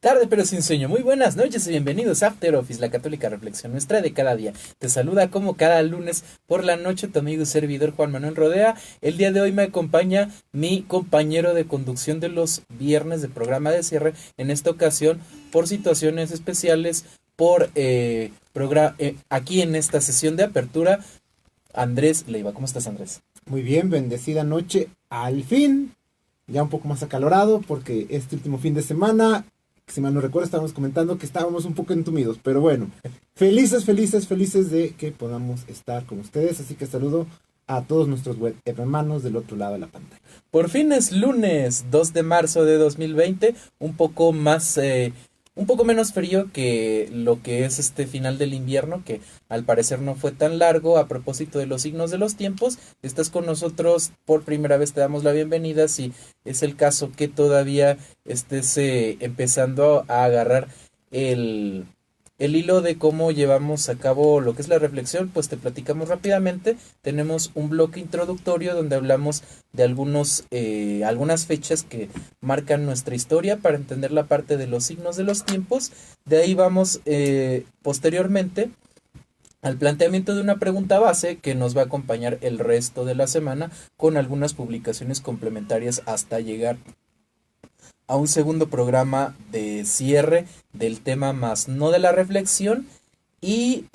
Tarde pero sin sueño, muy buenas noches y bienvenidos a After Office, la católica reflexión nuestra de cada día. Te saluda como cada lunes por la noche tu amigo y servidor Juan Manuel Rodea. El día de hoy me acompaña mi compañero de conducción de los viernes de programa de cierre, en esta ocasión por situaciones especiales, aquí en esta sesión de apertura, Andrés Leiva. ¿Cómo estás, Andrés? Muy bien, bendecida noche, al fin, ya un poco más acalorado porque este último fin de semana, si mal no recuerdo, estábamos comentando que estábamos un poco entumidos, pero bueno, felices de que podamos estar con ustedes, así que saludo a todos nuestros web hermanos del otro lado de la pantalla. Por fin es lunes 2 de marzo de 2020, un poco menos frío que lo que es este final del invierno, que al parecer no fue tan largo. A propósito de los signos de los tiempos, estás con nosotros por primera vez, te damos la bienvenida. Si es el caso que todavía estés empezando a agarrar el hilo de cómo llevamos a cabo lo que es la reflexión, pues te platicamos rápidamente. Tenemos un bloque introductorio donde hablamos de algunas fechas que marcan nuestra historia para entender la parte de los signos de los tiempos. De ahí vamos posteriormente al planteamiento de una pregunta base que nos va a acompañar el resto de la semana con algunas publicaciones complementarias hasta llegar a un segundo programa de cierre del tema más no de la reflexión. Y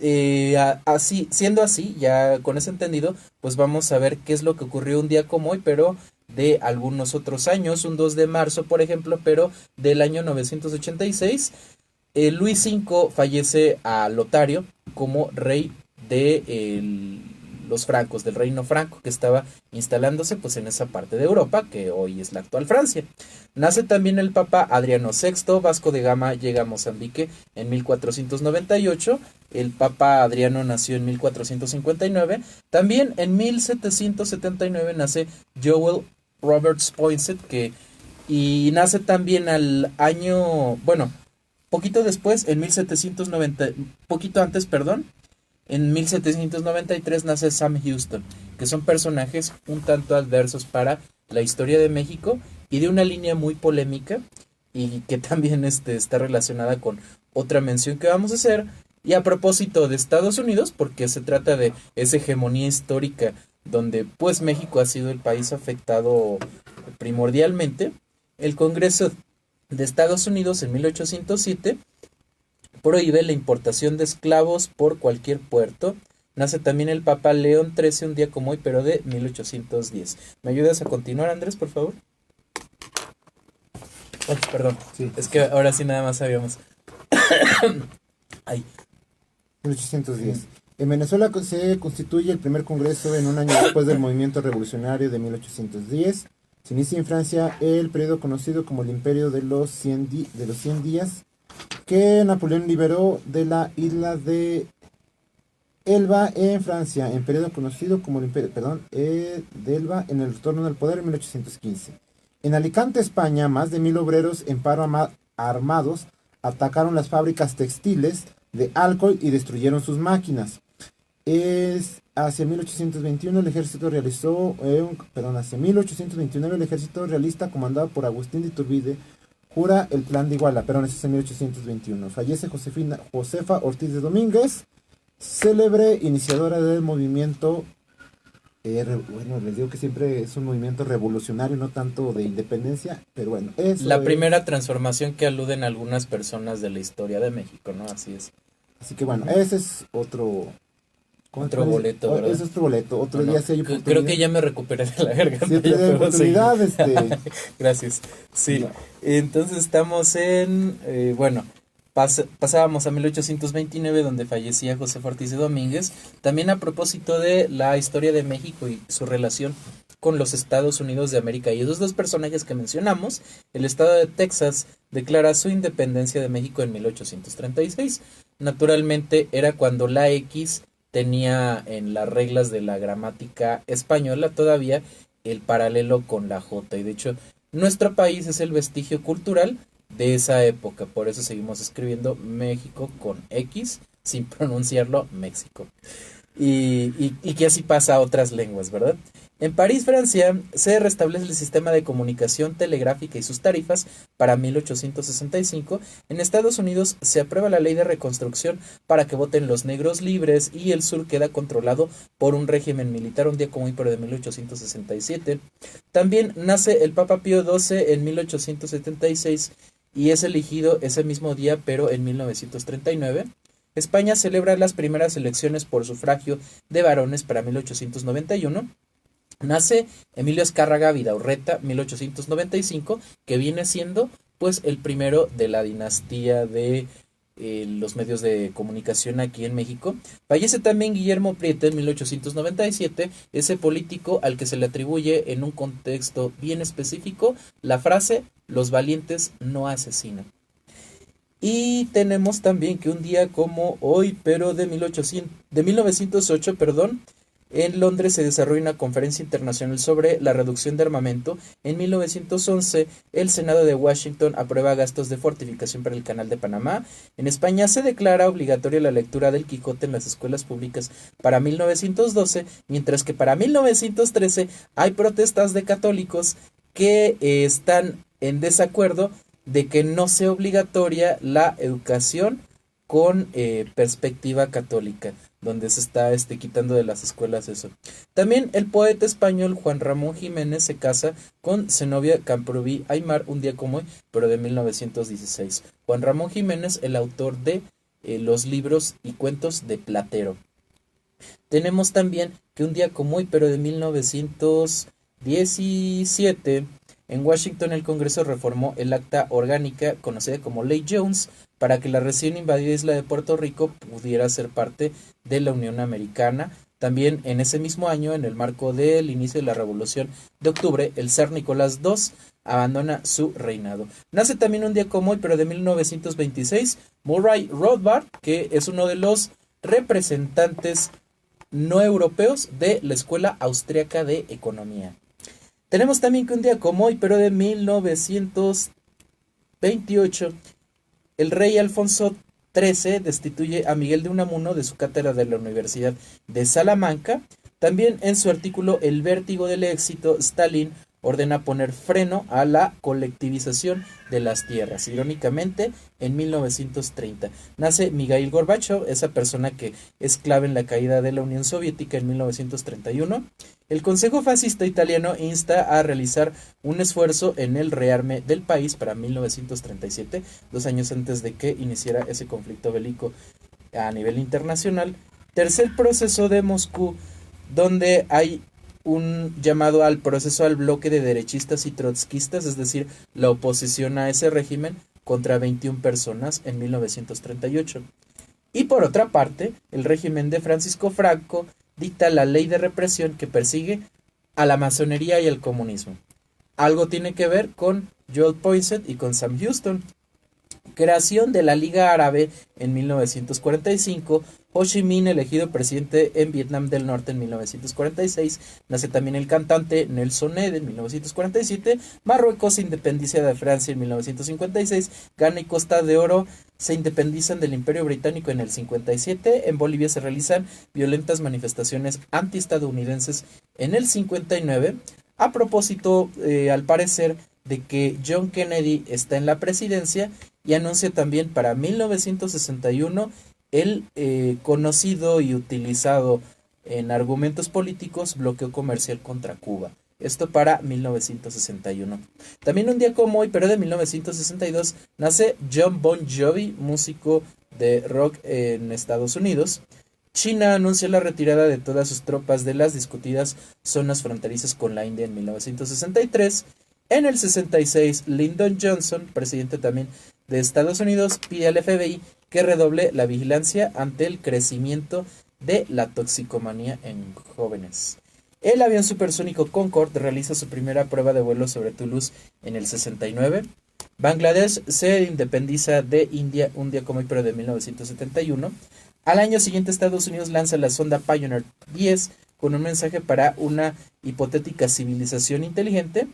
siendo así, ya con eso entendido, pues vamos a ver qué es lo que ocurrió un día como hoy, pero de algunos otros años. Un 2 de marzo, por ejemplo, pero del año 986, Luis V fallece a Lotario como rey de los francos, del reino franco que estaba instalándose pues en esa parte de Europa que hoy es la actual Francia. Nace también el Papa Adriano VI. Vasco de Gama llega a Mozambique en 1498. El Papa Adriano nació en 1459. También en 1779 nace Joel Roberts Poinsett, y nace también al año, bueno, poquito después, en 1790, poquito antes, perdón, en 1793 nace Sam Houston, que son personajes un tanto adversos para la historia de México y de una línea muy polémica, y que también está relacionada con otra mención que vamos a hacer. Y a propósito de Estados Unidos, porque se trata de esa hegemonía histórica donde pues México ha sido el país afectado primordialmente, el Congreso de Estados Unidos en 1807 prohíbe la importación de esclavos por cualquier puerto. Nace también el Papa León XIII un día como hoy, pero de 1810. ¿Me ayudas a continuar, Andrés, por favor? Ay, perdón. Sí. Es que ahora sí nada más sabíamos. Ay. 1810. En Venezuela se constituye el primer congreso en un año después del movimiento revolucionario de 1810. Se inicia en Francia el periodo conocido como el Imperio de los 100 días, que Napoleón liberó de la isla de Elba en Francia, en periodo conocido como el Imperio, de Elba, en el retorno del poder en 1815. En Alicante, España, más de 1000 obreros en paro armados atacaron las fábricas textiles de alcohol y destruyeron sus máquinas. Hacia 1821 el ejército hacia 1829 el ejército realista comandado por Agustín de Iturbide jura el plan de Iguala, pero ese es en 1821. Fallece Josefa Ortiz de Domínguez, célebre iniciadora del movimiento. Bueno, les digo que siempre es un movimiento revolucionario, no tanto de independencia, pero bueno, la primera transformación que aluden algunas personas de la historia de México, ¿no? Así es. Así que bueno, ese es otro boleto, ¿verdad? Ese es otro boleto. Otro no, día si hay oportunidad. Creo que ya me recuperé de la garganta. Si hay oportunidad, Gracias. Sí, no. Entonces estamos pasábamos a 1829, donde fallecía José Ortiz de Domínguez. También a propósito de la historia de México y su relación con los Estados Unidos de América, y esos dos personajes que mencionamos, el estado de Texas declara su independencia de México en 1836. Naturalmente era cuando la X tenía en las reglas de la gramática española todavía el paralelo con la J, y de hecho nuestro país es el vestigio cultural de esa época, por eso seguimos escribiendo México con X sin pronunciarlo México, y que así pasa a otras lenguas, ¿verdad? En París, Francia, se restablece el sistema de comunicación telegráfica y sus tarifas para 1865. En Estados Unidos se aprueba la ley de reconstrucción para que voten los negros libres y el sur queda controlado por un régimen militar un día como hoy, pero de 1867. También nace el Papa Pío XII en 1876 y es elegido ese mismo día, pero en 1939. España celebra las primeras elecciones por sufragio de varones para 1891. Nace Emilio Azcárraga Vidaurreta, 1895, que viene siendo pues el primero de la dinastía de los medios de comunicación aquí en México. Fallece también Guillermo Prieto en 1897, ese político al que se le atribuye en un contexto bien específico la frase "los valientes no asesinan". Y tenemos también que un día como hoy, pero de 1908, perdón, en Londres se desarrolla una conferencia internacional sobre la reducción de armamento. En 1911, el Senado de Washington aprueba gastos de fortificación para el Canal de Panamá. En España se declara obligatoria la lectura del Quijote en las escuelas públicas para 1912, mientras que para 1913 hay protestas de católicos que están en desacuerdo de que no sea obligatoria la educación con perspectiva católica, donde se está quitando de las escuelas eso. También el poeta español Juan Ramón Jiménez se casa con Zenobia Camprubí Aymar un día como hoy, pero de 1916. Juan Ramón Jiménez, el autor de los libros y cuentos de Platero. Tenemos también que un día como hoy, pero de 1917, en Washington el Congreso reformó el acta orgánica conocida como Ley Jones para que la recién invadida isla de Puerto Rico pudiera ser parte de la Unión Americana. También en ese mismo año, en el marco del inicio de la Revolución de Octubre, el zar Nicolás II abandona su reinado. Nace también un día como hoy, pero de 1926, Murray Rothbard, que es uno de los representantes no europeos de la Escuela Austriaca de Economía. Tenemos también que un día como hoy, pero de 1928, el rey Alfonso XIII destituye a Miguel de Unamuno de su cátedra de la Universidad de Salamanca. También en su artículo El vértigo del éxito, Stalin ordena poner freno a la colectivización de las tierras. Irónicamente, en 1930 nace Mikhail Gorbachev, esa persona que es clave en la caída de la Unión Soviética en 1931. El Consejo Fascista Italiano insta a realizar un esfuerzo en el rearme del país para 1937, 2 años antes de que iniciara ese conflicto bélico a nivel internacional. Tercer proceso de Moscú, donde hay un llamado al proceso al bloque de derechistas y trotskistas, es decir, la oposición a ese régimen contra 21 personas en 1938. Y por otra parte, el régimen de Francisco Franco dicta la ley de represión que persigue a la masonería y al comunismo. Algo tiene que ver con Joel Poinsett y con Sam Houston. Creación de la Liga Árabe en 1945, Ho Chi Minh elegido presidente en Vietnam del Norte en 1946, nace también el cantante Nelson Ned en 1947, Marruecos se independiza de Francia en 1956, Ghana y Costa de Oro se independizan del Imperio Británico en el 57, en Bolivia se realizan violentas manifestaciones antiestadounidenses en el 59, a propósito, al parecer, de que John Kennedy está en la presidencia, y anuncia también para 1961 el conocido y utilizado en argumentos políticos bloqueo comercial contra Cuba. Esto para 1961. También un día como hoy, pero de 1962, nace John Bon Jovi, músico de rock en Estados Unidos. China anuncia la retirada de todas sus tropas de las discutidas zonas fronterizas con la India en 1963. En el 66, Lyndon Johnson, presidente también de Estados Unidos, pide al FBI que redoble la vigilancia ante el crecimiento de la toxicomanía en jóvenes. El avión supersónico Concorde realiza su primera prueba de vuelo sobre Toulouse en el 69. Bangladesh se independiza de India un día como hoy, pero de 1971. Al año siguiente, Estados Unidos lanza la sonda Pioneer 10 con un mensaje para una hipotética civilización inteligente.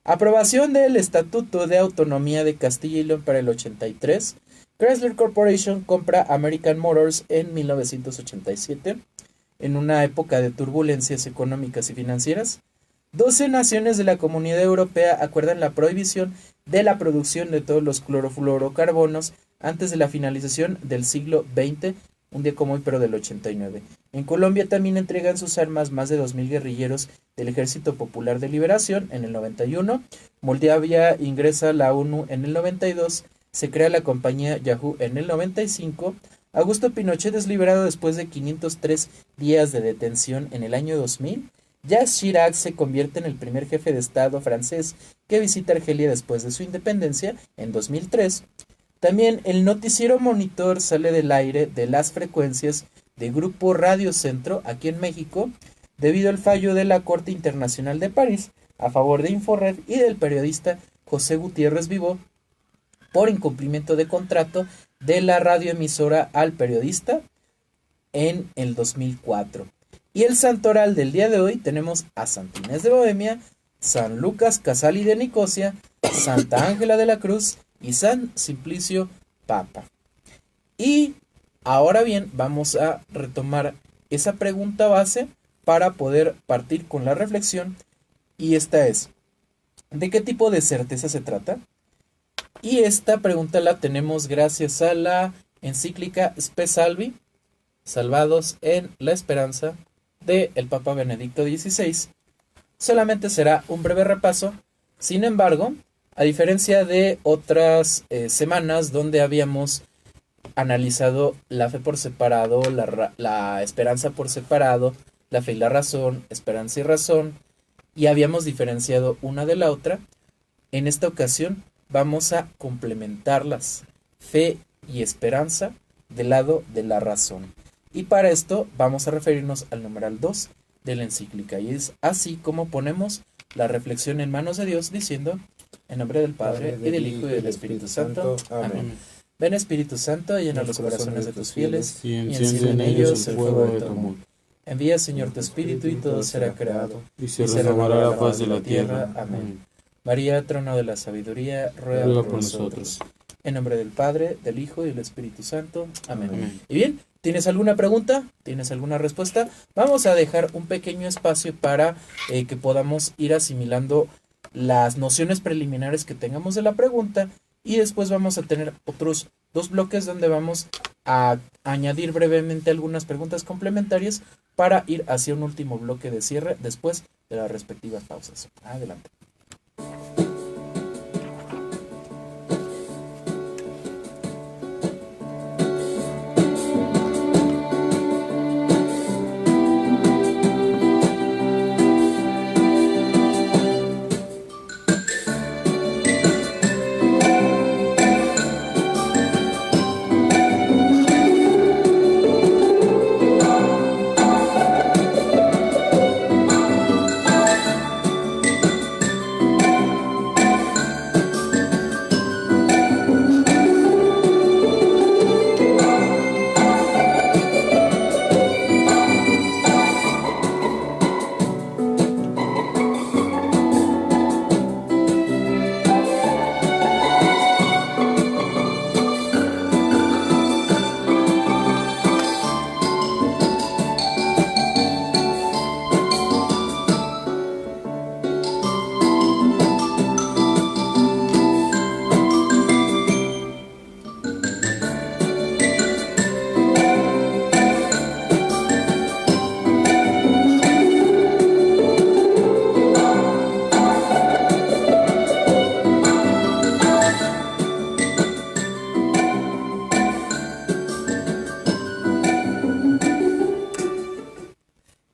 Aprobación del Estatuto de Autonomía de Castilla y León para el 83. Chrysler Corporation compra American Motors en 1987. En una época de turbulencias económicas y financieras, 12 naciones de la Comunidad Europea acuerdan la prohibición de la producción de todos los clorofluorocarbonos antes de la finalización del siglo XX, un día como hoy, pero del 89. En Colombia también entregan sus armas más de 2.000 guerrilleros del Ejército Popular de Liberación en el 91. Moldavia ingresa a la ONU en el 92. Se crea la compañía Yahoo en el 95. Augusto Pinochet es liberado después de 503 días de detención en el año 2000. Jacques Chirac se convierte en el primer jefe de Estado francés que visita Argelia después de su independencia en 2003. También el noticiero Monitor sale del aire de las frecuencias de Grupo Radio Centro aquí en México debido al fallo de la Corte Internacional de París a favor de Inforred y del periodista José Gutiérrez Vivó por incumplimiento de contrato de la radioemisora al periodista en el 2004. Y el santoral del día de hoy tenemos a Santa Inés de Bohemia, San Lucas Casali de Nicosia, Santa Ángela de la Cruz y San Simplicio Papa. Y ahora bien, vamos a retomar esa pregunta base para poder partir con la reflexión. Y esta es, ¿de qué tipo de certeza se trata? Y esta pregunta la tenemos gracias a la encíclica Spe Salvi, Salvados en la Esperanza, de el Papa Benedicto XVI. Solamente será un breve repaso. Sin embargo, a diferencia de otras semanas donde habíamos analizado la fe por separado, la esperanza por separado, la fe y la razón, esperanza y razón, y habíamos diferenciado una de la otra, en esta ocasión vamos a complementarlas, fe y esperanza, del lado de la razón. Y para esto vamos a referirnos al numeral 2 de la encíclica, y es así como ponemos la reflexión en manos de Dios, diciendo: en nombre del Padre, y del Hijo, y del Espíritu Santo. Amén. Ven, Espíritu Santo, llena los corazones de tus fieles, y enciende en ellos el fuego de tu amor. Envía, Señor, tu Espíritu, y todo será creado, y se renovará la faz de la tierra. Amén. María, trono de la sabiduría, ruega por nosotros. En nombre del Padre, del Hijo, y del Espíritu Santo. Amén. Y bien, ¿tienes alguna pregunta? ¿Tienes alguna respuesta? Vamos a dejar un pequeño espacio para que podamos ir asimilando las nociones preliminares que tengamos de la pregunta, y después vamos a tener otros 2 bloques donde vamos a añadir brevemente algunas preguntas complementarias para ir hacia un último bloque de cierre después de las respectivas pausas. Adelante.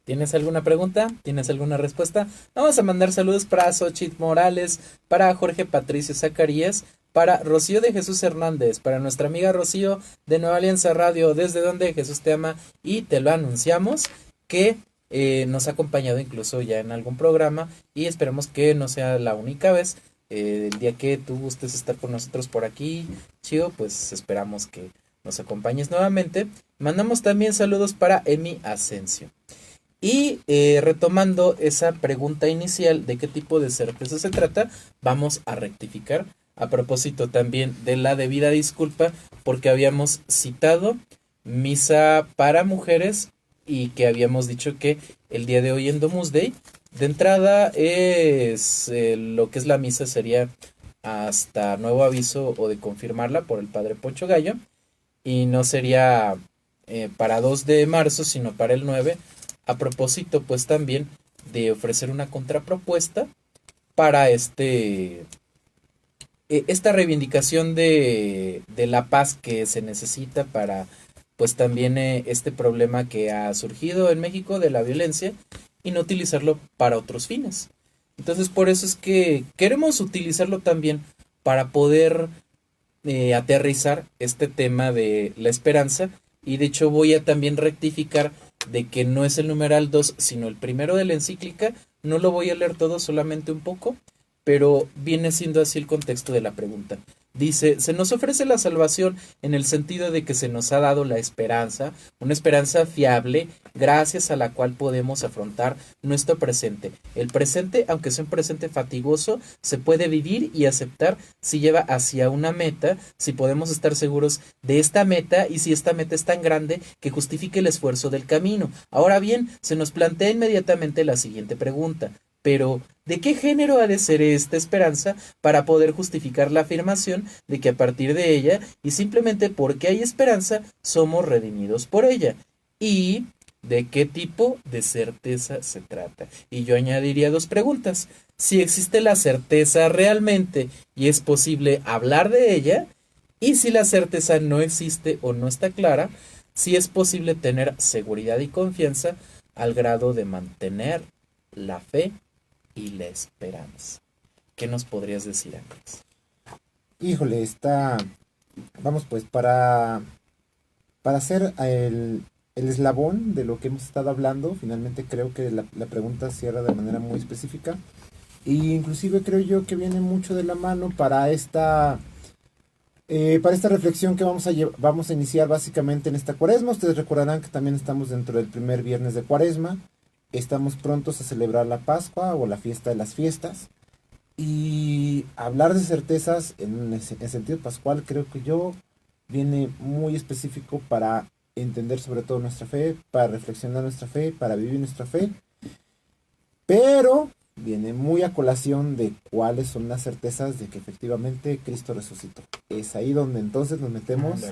¿Tienes alguna pregunta? ¿Tienes alguna respuesta? Vamos a mandar saludos para Xochitl Morales, para Jorge Patricio Zacarías, para Rocío de Jesús Hernández, para nuestra amiga Rocío de Nueva Alianza Radio, desde donde Jesús te ama y te lo anunciamos, que nos ha acompañado incluso ya en algún programa, y esperemos que no sea la única vez. El día que tú gustes estar con nosotros por aquí, Chio, pues esperamos que nos acompañes nuevamente. Mandamos también saludos para Emi Asensio. Y retomando esa pregunta inicial de qué tipo de certeza se trata, vamos a rectificar a propósito también de la debida disculpa, porque habíamos citado misa para mujeres y que habíamos dicho que el día de hoy en Domusday De entrada es lo que es la misa sería hasta nuevo aviso o de confirmarla por el padre Pocho Gallo, y no sería para 2 de marzo, sino para el 9, a propósito pues también de ofrecer una contrapropuesta para esta reivindicación de la paz que se necesita para pues también este problema que ha surgido en México de la violencia, y no utilizarlo para otros fines. Entonces por eso es que queremos utilizarlo también para poder aterrizar este tema de la esperanza, y de hecho voy a también rectificar de que no es el numeral 2 sino el primero de la encíclica. No lo voy a leer todo, solamente un poco, pero viene siendo así el contexto de la pregunta. Dice, se nos ofrece la salvación en el sentido de que se nos ha dado la esperanza, una esperanza fiable, gracias a la cual podemos afrontar nuestro presente. El presente, aunque sea un presente fatigoso, se puede vivir y aceptar si lleva hacia una meta, si podemos estar seguros de esta meta y si esta meta es tan grande que justifique el esfuerzo del camino. Ahora bien, se nos plantea inmediatamente la siguiente pregunta. Pero, ¿de qué género ha de ser esta esperanza para poder justificar la afirmación de que a partir de ella, y simplemente porque hay esperanza, somos redimidos por ella? ¿Y de qué tipo de certeza se trata? Y yo añadiría 2 preguntas. Si existe la certeza realmente y es posible hablar de ella, y si la certeza no existe o no está clara, si es posible tener seguridad y confianza al grado de mantener la fe y la esperanza. ¿Qué nos podrías decir, Ángeles? Híjole, vamos pues, para hacer el eslabón de lo que hemos estado hablando, finalmente creo que la pregunta cierra de manera muy específica, y inclusive creo yo que viene mucho de la mano para esta reflexión que vamos a iniciar básicamente en esta cuaresma. Ustedes recordarán que también estamos dentro del primer viernes de cuaresma. Estamos prontos a celebrar la Pascua o la fiesta de las fiestas. Y hablar de certezas en sentido pascual, creo que viene muy específico para entender sobre todo nuestra fe, para reflexionar nuestra fe, para vivir nuestra fe. Pero viene muy a colación de cuáles son las certezas de que efectivamente Cristo resucitó. Es ahí donde entonces nos metemos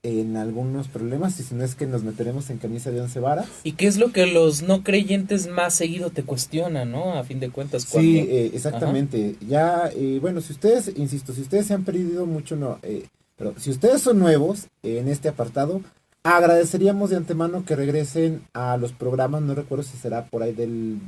en algunos problemas, y si no es que nos meteremos en camisa de 11 varas. ¿Y qué es lo que los no creyentes más seguido te cuestionan, no? A fin de cuentas, cuando... Sí, exactamente. Ajá. Ya, bueno, si ustedes, insisto, si ustedes se han perdido mucho, pero si ustedes son nuevos en este apartado, agradeceríamos de antemano que regresen a los programas. No recuerdo si será por ahí del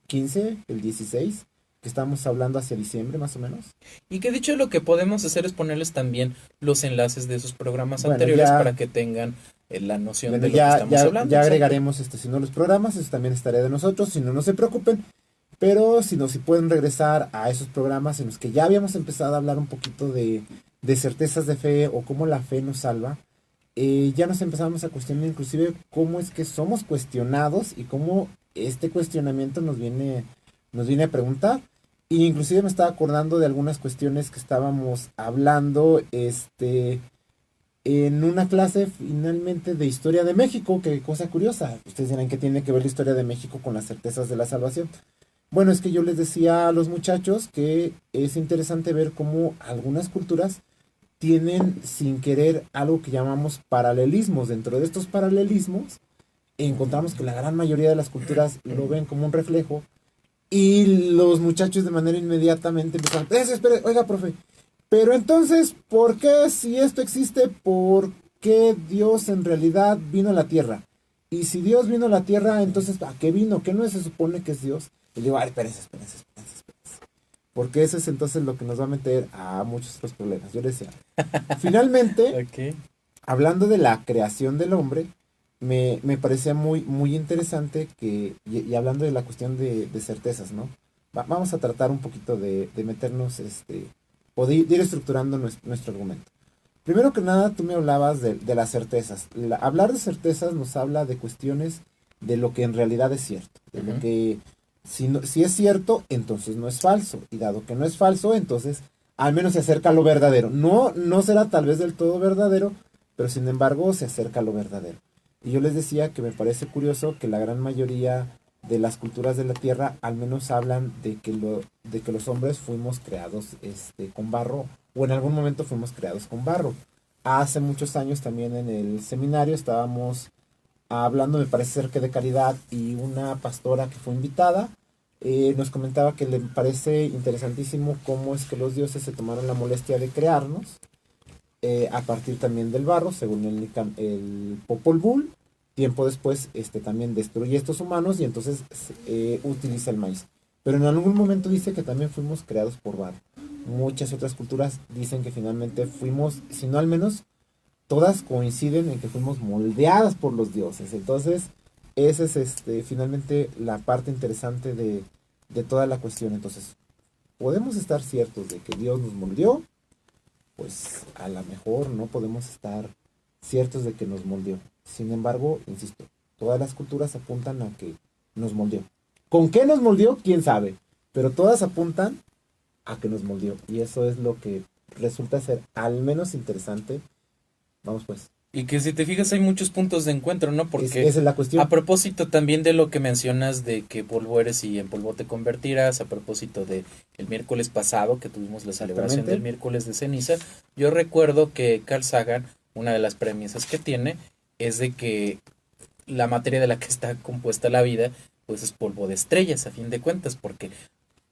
15, el 16, que estamos hablando hacia diciembre más o menos. Y que dicho, lo que podemos hacer es ponerles también los enlaces de esos programas anteriores para que tengan la noción de lo que estamos hablando. Ya agregaremos si no los programas, eso también estaré de nosotros, si no, no se preocupen. Pero si pueden regresar a esos programas en los que ya habíamos empezado a hablar un poquito de certezas de fe o cómo la fe nos salva. Ya nos empezamos a cuestionar inclusive cómo es que somos cuestionados y cómo este cuestionamiento nos viene a preguntar. Y inclusive me estaba acordando de algunas cuestiones que estábamos hablando en una clase finalmente de historia de México. Qué cosa curiosa. Ustedes dirán que tiene que ver la historia de México con las certezas de la salvación. Bueno, es que yo les decía a los muchachos que es interesante ver cómo algunas culturas tienen sin querer algo que llamamos paralelismos. Dentro de estos paralelismos encontramos que la gran mayoría de las culturas lo ven como un reflejo, y los muchachos de manera inmediatamente empiezan, espere, oiga, profe, pero entonces, ¿por qué si esto existe, por qué Dios en realidad vino a la tierra? Y si Dios vino a la tierra, entonces, ¿a qué vino? ¿Qué no se supone que es Dios? Y digo, espérense. Porque eso es entonces lo que nos va a meter a muchos otros problemas. Yo les decía, finalmente, hablando de la creación del hombre, me parecía muy, muy interesante y hablando de la cuestión de certezas, ¿no? Vamos a tratar un poquito de meternos, o de ir estructurando nuestro argumento. Primero que nada, tú me hablabas de las certezas. Hablar de certezas nos habla de cuestiones de lo que en realidad es cierto, de lo que si es cierto, entonces no es falso, y dado que no es falso, entonces al menos se acerca a lo verdadero. No será tal vez del todo verdadero, pero sin embargo se acerca a lo verdadero. Y yo les decía que me parece curioso que la gran mayoría de las culturas de la Tierra, al menos hablan de que los hombres fuimos creados con barro, o en algún momento fuimos creados con barro. Hace muchos años también en el seminario estábamos hablando, me parece ser que de caridad, y una pastora que fue invitada nos comentaba que le parece interesantísimo cómo es que los dioses se tomaron la molestia de crearnos a partir también del barro, según el Popol Vuh. Tiempo después también destruye estos humanos y entonces utiliza el maíz. Pero en algún momento dice que también fuimos creados por barro. Muchas otras culturas dicen que finalmente fuimos, si no al menos, todas coinciden en que fuimos moldeadas por los dioses. Entonces, esa es finalmente la parte interesante de toda la cuestión. Entonces, podemos estar ciertos de que Dios nos moldeó, pues a lo mejor no podemos estar ciertos de que nos moldeó. Sin embargo, insisto, todas las culturas apuntan a que nos moldeó. ¿Con qué nos moldeó? ¿Quién sabe? Pero todas apuntan a que nos moldeó. Y eso es lo que resulta ser al menos interesante. Vamos pues. Y que si te fijas hay muchos puntos de encuentro, ¿no? Porque esa es la cuestión. A propósito también de lo que mencionas de que polvo eres y en polvo te convertirás, a propósito de el miércoles pasado que tuvimos la celebración del miércoles de ceniza, yo recuerdo que Carl Sagan, una de las premisas que tiene, es de que la materia de la que está compuesta la vida, pues es polvo de estrellas, a fin de cuentas, porque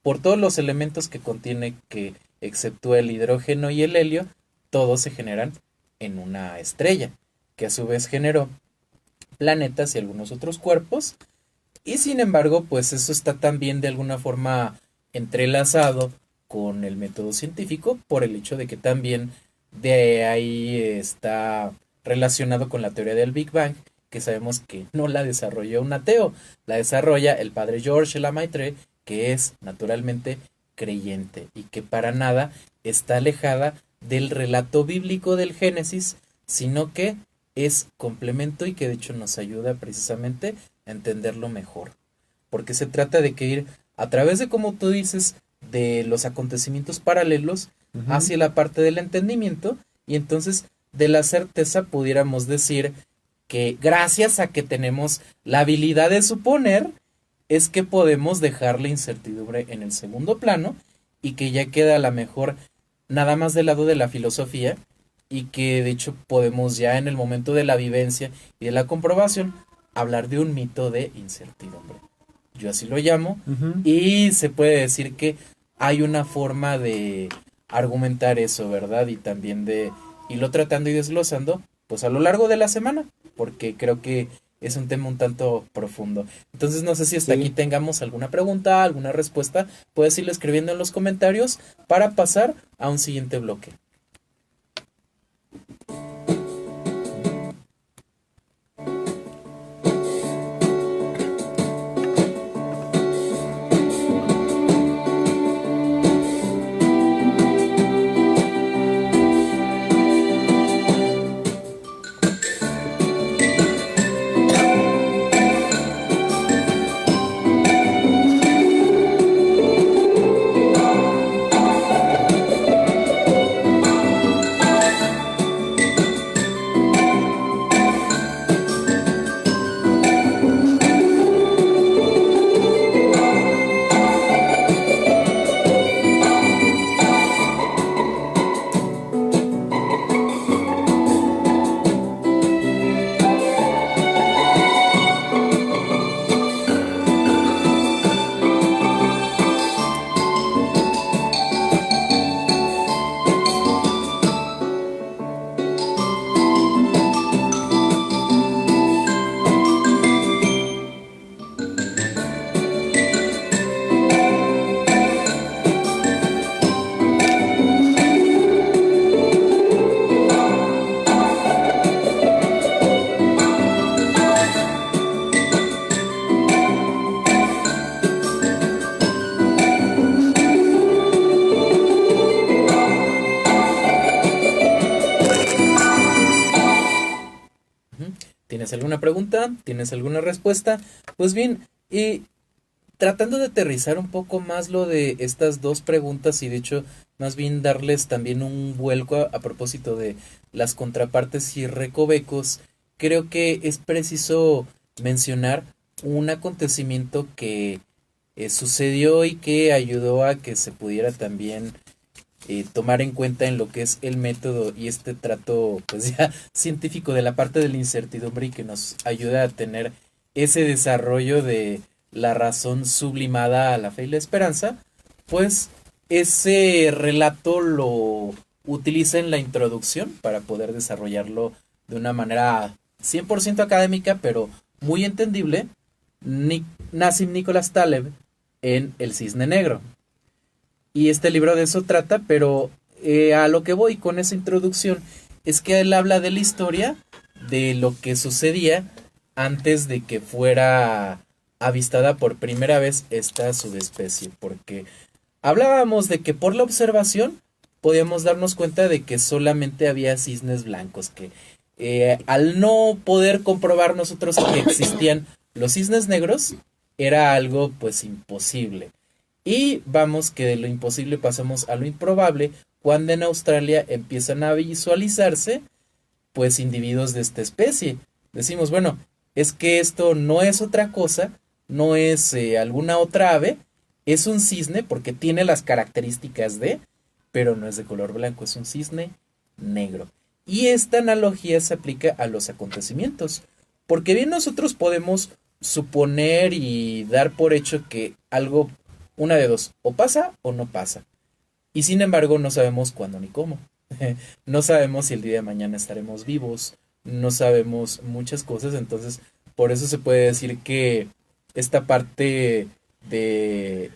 por todos los elementos que contiene, que exceptúa el hidrógeno y el helio, todos se generan en una estrella, que a su vez generó planetas y algunos otros cuerpos, y sin embargo, pues eso está también de alguna forma entrelazado con el método científico, por el hecho de que también de ahí está relacionado con la teoría del Big Bang, que sabemos que no la desarrolló un ateo, la desarrolla el padre Georges Lemaitre, que es naturalmente creyente y que para nada está alejada del relato bíblico del Génesis, sino que es complemento y que de hecho nos ayuda precisamente a entenderlo mejor, porque se trata de que ir a través de, como tú dices, de los acontecimientos paralelos hacia la parte del entendimiento, y entonces de la certeza pudiéramos decir que gracias a que tenemos la habilidad de suponer, es que podemos dejar la incertidumbre en el segundo plano y que ya queda a la mejor nada más del lado de la filosofía, y que de hecho podemos ya en el momento de la vivencia y de la comprobación hablar de un mito de incertidumbre. Yo así lo llamo, y se puede decir que hay una forma de argumentar eso, ¿verdad? Y también de irlo tratando y desglosando, pues a lo largo de la semana, porque creo que es un tema un tanto profundo. Entonces no sé si hasta aquí tengamos alguna pregunta, alguna respuesta. Puedes irlo escribiendo en los comentarios para pasar a un siguiente bloque. ¿Tienes alguna pregunta? ¿Tienes alguna respuesta? Pues bien, y tratando de aterrizar un poco más lo de estas dos preguntas, y de hecho más bien darles también un vuelco a propósito de las contrapartes y recovecos, creo que es preciso mencionar un acontecimiento que sucedió y que ayudó a que se pudiera también tomar en cuenta en lo que es el método y este trato pues ya científico de la parte de la incertidumbre y que nos ayuda a tener ese desarrollo de la razón sublimada a la fe y la esperanza, pues ese relato lo utiliza en la introducción para poder desarrollarlo de una manera 100% académica, pero muy entendible, Nassim Nicholas Taleb en El Cisne Negro. Y este libro de eso trata, pero a lo que voy con esa introducción es que él habla de la historia de lo que sucedía antes de que fuera avistada por primera vez esta subespecie, porque hablábamos de que por la observación podíamos darnos cuenta de que solamente había cisnes blancos, que al no poder comprobar nosotros que existían los cisnes negros, era algo pues imposible. Y vamos que de lo imposible pasamos a lo improbable cuando en Australia empiezan a visualizarse pues individuos de esta especie. Decimos, bueno, es que esto no es otra cosa, no es alguna otra ave, es un cisne porque tiene las características de, pero no es de color blanco, es un cisne negro. Y esta analogía se aplica a los acontecimientos, porque bien nosotros podemos suponer y dar por hecho que algo, una de dos, o pasa o no pasa. Y sin embargo no sabemos cuándo ni cómo. No sabemos si el día de mañana estaremos vivos, no sabemos muchas cosas, entonces por eso se puede decir que esta parte de,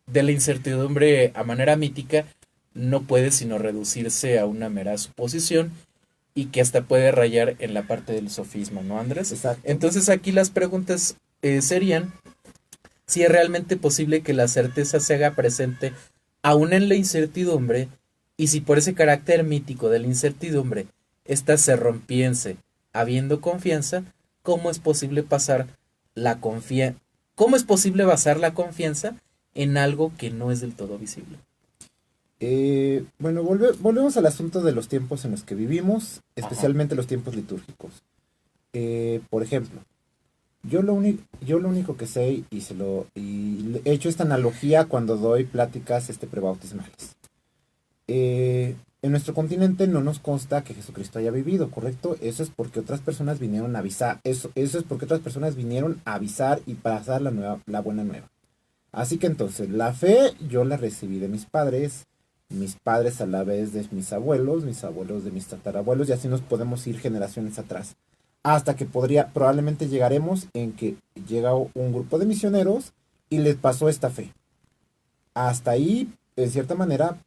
de la incertidumbre a manera mítica no puede sino reducirse a una mera suposición y que hasta puede rayar en la parte del sofisma, ¿no, Andrés? Exacto. Entonces aquí las preguntas serían si es realmente posible que la certeza se haga presente aún en la incertidumbre y si por ese carácter mítico de la incertidumbre ésta se rompiese habiendo confianza, ¿cómo es posible cómo es posible basar la confianza en algo que no es del todo visible? Bueno, volvemos al asunto de los tiempos en los que vivimos, especialmente los tiempos litúrgicos. Por ejemplo, yo lo único que sé y he hecho esta analogía cuando doy pláticas prebautismales. En nuestro continente no nos consta que Jesucristo haya vivido, ¿correcto? Eso es porque otras personas vinieron a avisar. Eso es porque otras personas vinieron a avisar y pasar la buena nueva. Así que entonces, la fe yo la recibí de mis padres a la vez de mis abuelos de mis tatarabuelos, y así nos podemos ir generaciones atrás. Hasta que probablemente llegaremos en que llega un grupo de misioneros y les pasó esta fe. Hasta ahí, en cierta manera,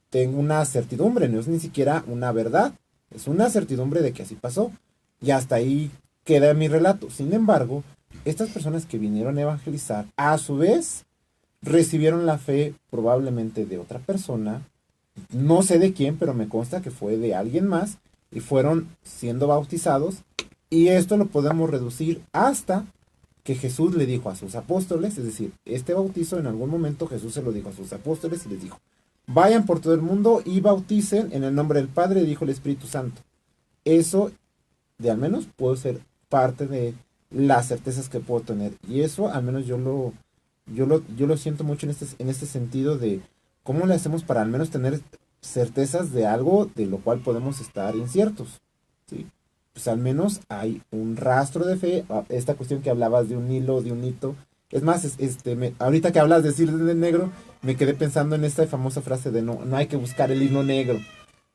tengo una certidumbre, no es ni siquiera una verdad, es una certidumbre de que así pasó. Y hasta ahí queda mi relato. Sin embargo, estas personas que vinieron a evangelizar, a su vez, recibieron la fe probablemente de otra persona, no sé de quién, pero me consta que fue de alguien más, y fueron siendo bautizados, y esto lo podemos reducir hasta que Jesús le dijo a sus apóstoles, es decir, este bautizo en algún momento Jesús se lo dijo a sus apóstoles y les dijo, vayan por todo el mundo y bauticen en el nombre del Padre, del Hijo y del Espíritu Santo. Eso, de al menos, puede ser parte de las certezas que puedo tener, y eso al menos yo lo siento mucho en este sentido de cómo le hacemos para al menos tener certezas de algo de lo cual podemos estar inciertos, ¿sí? Pues al menos hay un rastro de fe, esta cuestión que hablabas de un hilo, de un hito. Es más, ahorita que hablas de Cisne Negro, me quedé pensando en esta famosa frase de no hay que buscar el hilo negro.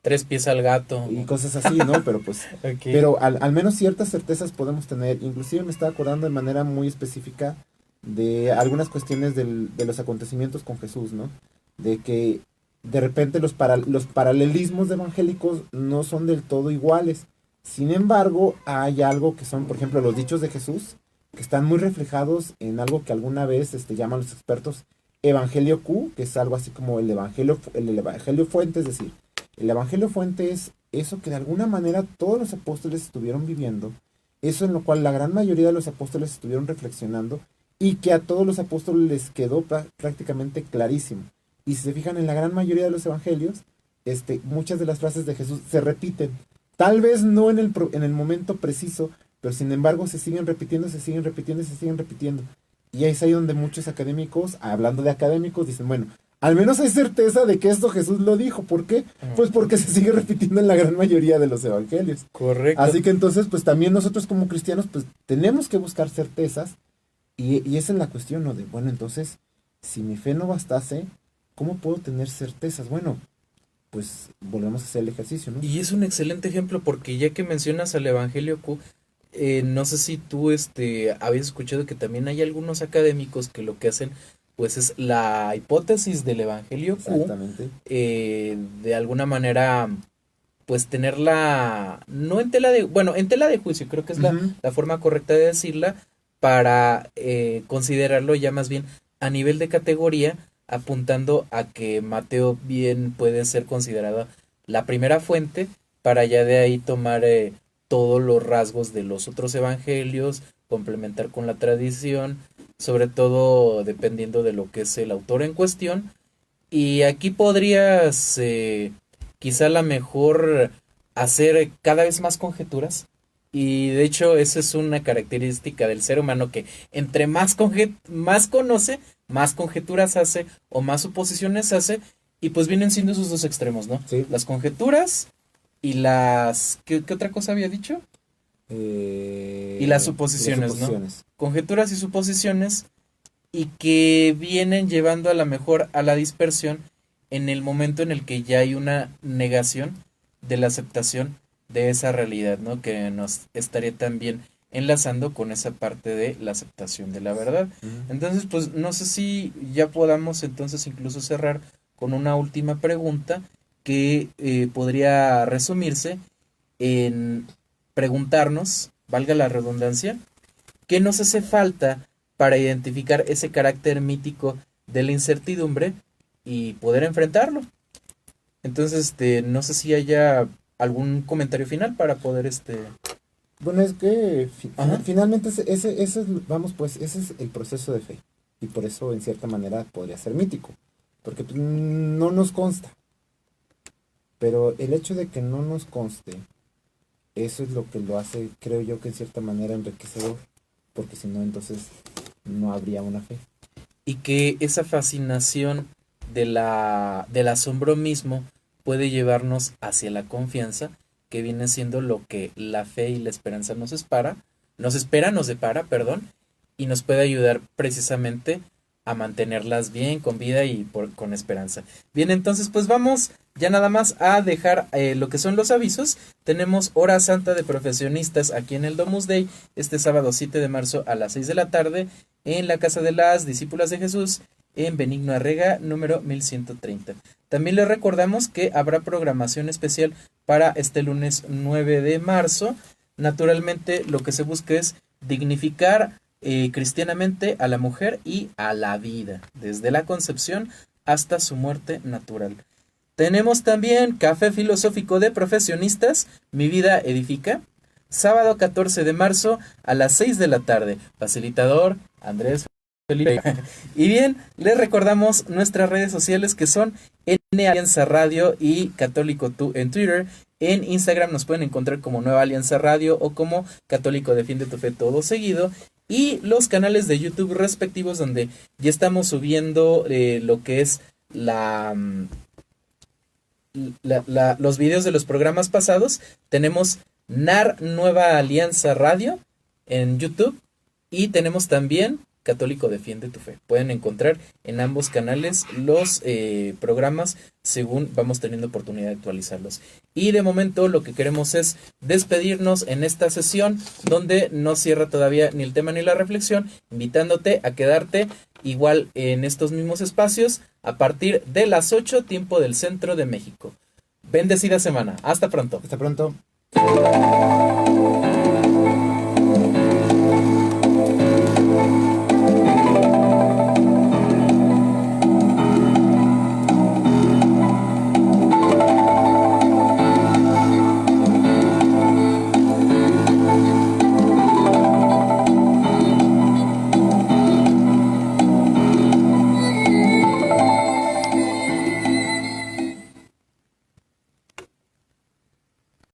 3 pies al gato. Y cosas así, ¿no? Pero pues, okay. Pero al menos ciertas certezas podemos tener. Inclusive me estaba acordando de manera muy específica de algunas cuestiones de los acontecimientos con Jesús, ¿no? De que de repente los paralelismos evangélicos no son del todo iguales. Sin embargo, hay algo que son, por ejemplo, los dichos de Jesús, que están muy reflejados en algo que alguna vez llaman los expertos Evangelio Q, que es algo así como el evangelio fuente, es decir, el Evangelio fuente es eso que de alguna manera todos los apóstoles estuvieron viviendo, eso en lo cual la gran mayoría de los apóstoles estuvieron reflexionando, y que a todos los apóstoles les quedó prácticamente clarísimo. Y si se fijan en la gran mayoría de los evangelios, muchas de las frases de Jesús se repiten. Tal vez no en el momento preciso, pero sin embargo se siguen repitiendo, se siguen repitiendo, se siguen repitiendo. Y es ahí donde muchos académicos, hablando de académicos, dicen, bueno, al menos hay certeza de que esto Jesús lo dijo. ¿Por qué? Pues porque se sigue repitiendo en la gran mayoría de los evangelios. Correcto. Así que entonces, pues también nosotros como cristianos, pues tenemos que buscar certezas. Y esa es la cuestión, ¿no? De, bueno, entonces, si mi fe no bastase, ¿cómo puedo tener certezas? Bueno, pues volvemos a hacer el ejercicio, ¿no? Y es un excelente ejemplo porque ya que mencionas al Evangelio Q, no sé si tú habías escuchado que también hay algunos académicos que lo que hacen pues es la hipótesis del Evangelio Q, Exactamente. de alguna manera pues tenerla, no en tela de, bueno, en tela de juicio, creo que es Ujú. la forma correcta de decirla, para considerarlo ya más bien a nivel de categoría, apuntando a que Mateo bien puede ser considerada la primera fuente, para ya de ahí tomar todos los rasgos de los otros evangelios, complementar con la tradición, sobre todo dependiendo de lo que es el autor en cuestión. Y aquí podrías quizá la mejor hacer cada vez más conjeturas. Y de hecho esa es una característica del ser humano, que entre más conoce, más conjeturas hace o más suposiciones hace. Y pues vienen siendo esos dos extremos, ¿no? Sí. Las conjeturas y las... ¿Qué otra cosa había dicho? Y las suposiciones, ¿no? Conjeturas y suposiciones, y que vienen llevando a la mejor a la dispersión en el momento en el que ya hay una negación de la aceptación de esa realidad, ¿no? Que nos estaría también enlazando con esa parte de la aceptación de la verdad. Ujú. Entonces, pues no sé si ya podamos entonces incluso cerrar con una última pregunta que podría resumirse en preguntarnos, valga la redundancia, ¿qué nos hace falta para identificar ese carácter mítico de la incertidumbre y poder enfrentarlo? Entonces, no sé si haya algún comentario final para poder Bueno, es que Ajá. finalmente ese es, vamos, pues, ese es el proceso de fe. Y por eso, en cierta manera, podría ser mítico. Porque pues, no nos consta. Pero el hecho de que no nos conste, eso es lo que lo hace, creo yo, que en cierta manera enriquecedor. Porque si no, entonces no habría una fe. Y que esa fascinación del asombro mismo puede llevarnos hacia la confianza, que viene siendo lo que la fe y la esperanza nos depara, perdón, y nos puede ayudar precisamente a mantenerlas bien, con vida y con esperanza. Bien, entonces pues vamos ya nada más a dejar lo que son los avisos. Tenemos hora santa de profesionistas aquí en el Domus Dei este sábado 7 de marzo a las 6 de la tarde en la Casa de las Discípulas de Jesús en Benigno Arrega número 1130. También les recordamos que habrá programación especial para este lunes 9 de marzo. Naturalmente lo que se busca es dignificar cristianamente a la mujer y a la vida, desde la concepción hasta su muerte natural. Tenemos también Café Filosófico de Profesionistas, Mi Vida Edifica, sábado 14 de marzo a las 6 de la tarde. Facilitador Andrés Felipe. Y bien, les recordamos nuestras redes sociales, que son N Alianza Radio y Católico Tú en Twitter. En Instagram nos pueden encontrar como Nueva Alianza Radio o como Católico Defiende tu Fe todo seguido. Y los canales de YouTube respectivos, donde ya estamos subiendo lo que es los videos de los programas pasados. Tenemos NAR Nueva Alianza Radio en YouTube y tenemos también Católico Defiende tu Fe. Pueden encontrar en ambos canales los programas según vamos teniendo oportunidad de actualizarlos. Y de momento lo que queremos es despedirnos en esta sesión, donde no cierra todavía ni el tema ni la reflexión, invitándote a quedarte igual en estos mismos espacios a partir de las 8, tiempo del centro de México. Bendecida semana. Hasta pronto. Hasta pronto.